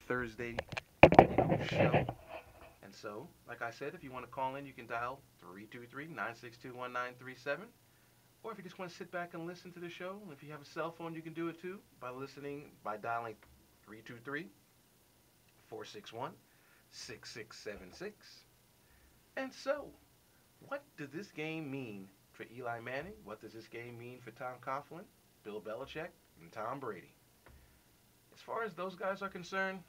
Thursday, show. And so, like I said, if you want to call in, you can dial 323-962-1937. Or if you just want to sit back and listen to the show, if you have a cell phone, you can do it too by dialing 323-461-6676. And so, what does this game mean for Eli Manning? What does this game mean for Tom Coughlin, Bill Belichick, and Tom Brady? As far as those guys are concerned,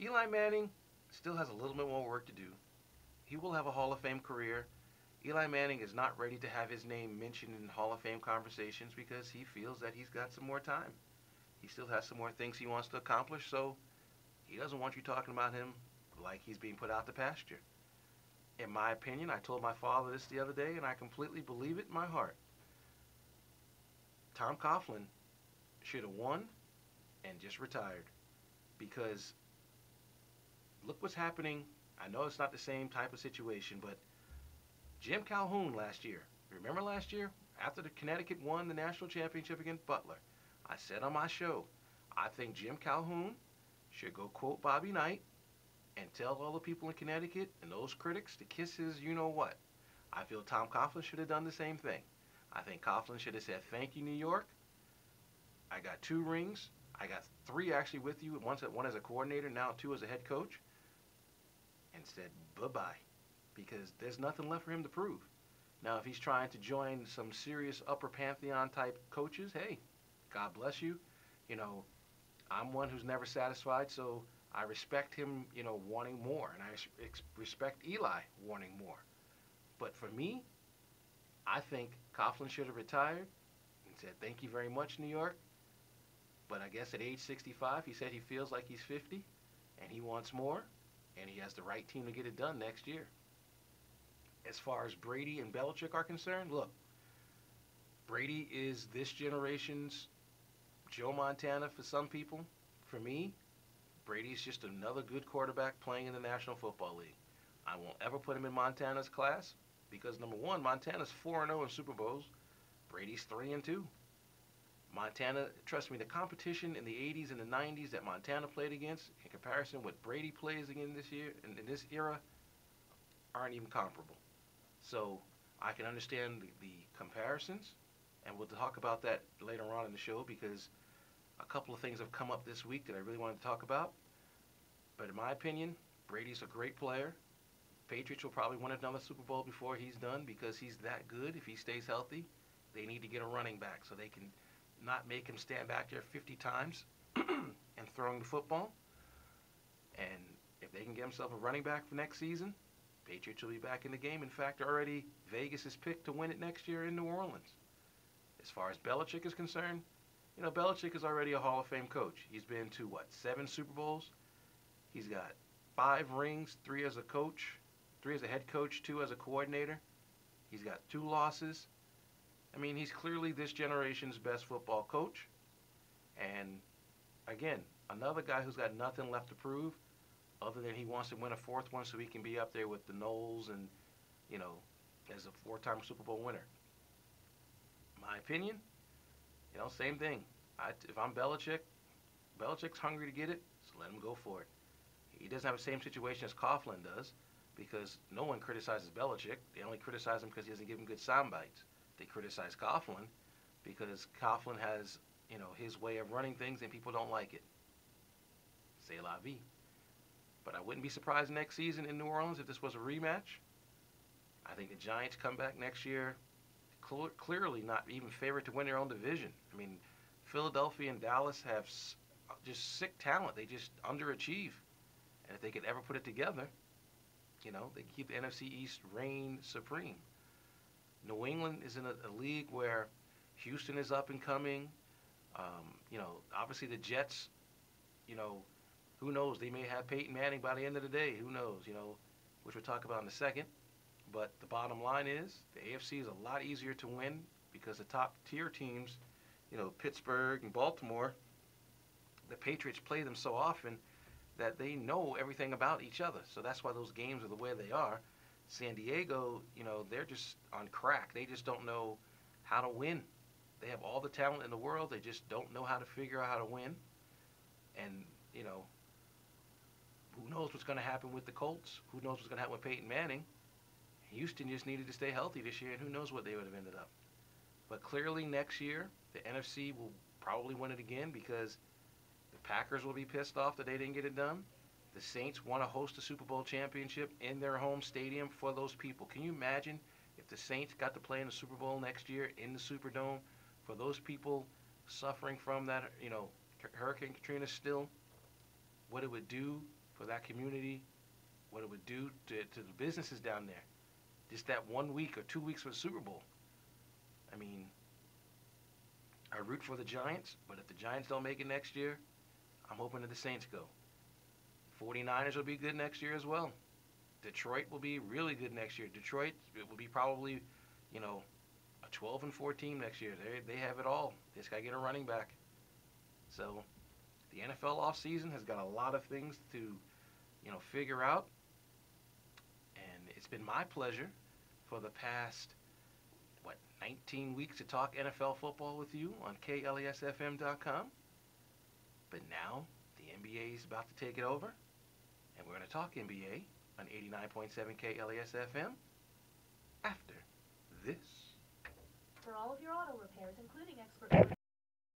Eli Manning still has a little bit more work to do. He will have a Hall of Fame career. Eli Manning is not ready to have his name mentioned in Hall of Fame conversations because he feels that he's got some more time. He still has some more things he wants to accomplish, so he doesn't want you talking about him like he's being put out to pasture. In my opinion, I told my father this the other day, and I completely believe it in my heart. Tom Coughlin should have won and just retired because look what's happening. I know it's not the same type of situation, but Jim Calhoun last year, remember last year after the Connecticut won the national championship against Butler, I said on my show, I think Jim Calhoun should go quote Bobby Knight and tell all the people in Connecticut and those critics to kiss his you know what. I feel Tom Coughlin should have done the same thing. I think Coughlin should have said, thank you, New York. I got 2 rings. I got 3 actually with you. One as a coordinator, now 2 as a head coach. And said bye-bye because there's nothing left for him to prove. Now, if he's trying to join some serious upper pantheon type coaches, hey, God bless you. You know, I'm one who's never satisfied, so I respect him, wanting more, and I respect Eli wanting more. But for me, I think Coughlin should have retired and said, thank you very much, New York. But I guess at age 65, he said he feels like he's 50 and he wants more, and he has the right team to get it done next year. As far as Brady and Belichick are concerned, look, Brady is this generation's Joe Montana for some people. For me, Brady's just another good quarterback playing in the National Football League. I won't ever put him in Montana's class because, number one, Montana's 4-0 in Super Bowls. Brady's 3-2. Montana, trust me, the competition in the 80s and the 90s that Montana played against in comparison with Brady plays again this year in this era aren't even comparable. So I can understand the comparisons, and we'll talk about that later on in the show because a couple of things have come up this week that I really wanted to talk about. But in my opinion, Brady's a great player. Patriots will probably win another Super Bowl before he's done because he's that good. If he stays healthy, they need to get a running back so they can not make him stand back there 50 times and throwing the football. And if they can get himself a running back for next season, Patriots will be back in the game. In fact, already Vegas is picked to win it next year in New Orleans. As far as Belichick is concerned, Belichick is already a Hall of Fame coach. He's been to, 7 Super Bowls? He's got 5 rings, 3 as a coach, 3 as a head coach, 2 as a coordinator. He's got 2 losses. I mean, he's clearly this generation's best football coach. And, again, another guy who's got nothing left to prove other than he wants to win a 4th one so he can be up there with the Knowles and, as a 4-time Super Bowl winner. My opinion, same thing. If I'm Belichick, Belichick's hungry to get it, so let him go for it. He doesn't have the same situation as Coughlin does because no one criticizes Belichick. They only criticize him because he doesn't give him good sound bites. They criticize Coughlin because Coughlin has, his way of running things and people don't like it. C'est la vie. But I wouldn't be surprised next season in New Orleans if this was a rematch. I think the Giants come back next year clearly not even favored to win their own division. I mean, Philadelphia and Dallas have just sick talent. They just underachieve. And if they could ever put it together, they keep the NFC East reign supreme. New England is in a league where Houston is up and coming. Obviously the Jets, who knows? They may have Peyton Manning by the end of the day. Who knows? Which we'll talk about in a second. But the bottom line is the AFC is a lot easier to win because the top tier teams, Pittsburgh and Baltimore, the Patriots play them so often that they know everything about each other. So that's why those games are the way they are. San Diego, they're just on crack. They just don't know how to win. They have all the talent in the world. They just don't know how to figure out how to win. And, knows what's going to happen with the Colts? Who knows what's going to happen with Peyton Manning? Houston just needed to stay healthy this year, and who knows what they would have ended up. But clearly next year, the NFC will probably win it again because the Packers will be pissed off that they didn't get it done. The Saints want to host a Super Bowl championship in their home stadium for those people. Can you imagine if the Saints got to play in the Super Bowl next year in the Superdome for those people suffering from that, Hurricane Katrina still? What it would do for that community, what it would do to the businesses down there. Just that 1 week or 2 weeks for the Super Bowl. I mean, I root for the Giants, but if the Giants don't make it next year, I'm hoping that the Saints go. 49ers will be good next year as well. Detroit will be really good next year. Detroit, it will be probably, a 12-4 team next year. They have it all. They just got to get a running back. So the NFL offseason has got a lot of things to, figure out. And it's been my pleasure for the past, 19 weeks to talk NFL football with you on KLESFM.com. But now the NBA is about to take it over, and we're going to talk NBA on 89.7 KLESFM after this. For all of your auto repairs, including expert